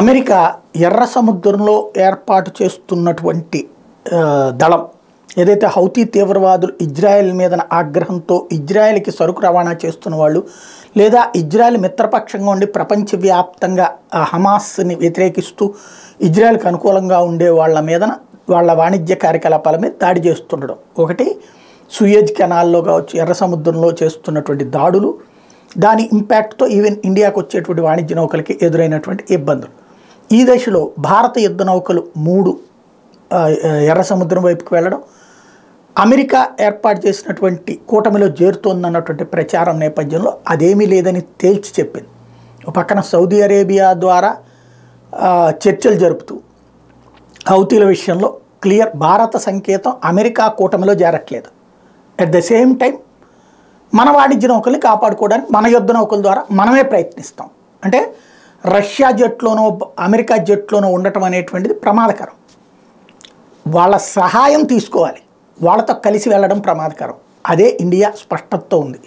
America ఎర్ర సముద్రంలో ఏర్పాటు చేస్తున్నటువంటి దళం ఏదైతే హౌతీ తీవ్రవాదులు ఇజ్రాయెల్ మీద ఆగ్రహంతో ఇజ్రాయెల్కి సరుకు రవాణా చేస్తున్న వాళ్ళు లేదా ఇజ్రాయెల్ మిత్రపక్షంగా ఉండి ప్రపంచవ్యాప్తంగా హమాస్ని వ్యతిరేకిస్తూ ఇజ్రాయెల్కి అనుకూలంగా ఉండే వాళ్ళ మీద వాళ్ళ వాణిజ్య కార్యకలాపాల మీద దాడి చేస్తుండడం ఒకటి, సూయజ్ కెనాల్లో కావచ్చు ఎర్ర సముద్రంలో చేస్తున్నటువంటి దాడులు, దాని ఇంపాక్ట్తో ఈవెన్ ఇండియాకు వచ్చేటువంటి వాణిజ్య నౌకలకి ఎదురైనటువంటి ఇబ్బందులు. ఈ దశలో భారత యుద్ధ నౌకలు 3 ఎర్ర సముద్రం వైపుకి వెళ్ళడం, అమెరికా ఏర్పాటు చేసినటువంటి కూటమిలో చేరుతోందన్నటువంటి ప్రచారం నేపథ్యంలో అదేమీ లేదని తేల్చి చెప్పింది. ఒక పక్కన సౌదీ అరేబియా ద్వారా చర్చలు జరుపుతూ హౌతీల విషయంలో క్లియర్ భారత సంకేతం అమెరికా కూటమిలో చేరట్లేదు. అట్ ద సేమ్ టైం మన వాణిజ్య నౌకల్ని కాపాడుకోవడానికి మన యుద్ధ నౌకల ద్వారా మనమే ప్రయత్నిస్తాం. అంటే రష్యా జట్లోనో అమెరికా జట్లోనో ఉండటం అనేటువంటిది ప్రమాదకరం. వాళ్ళ సహాయం తీసుకోవాలి, వాళ్ళతో కలిసి వెళ్ళడం ప్రమాదకరం. అదే ఇండియా స్పష్టతతో ఉంది.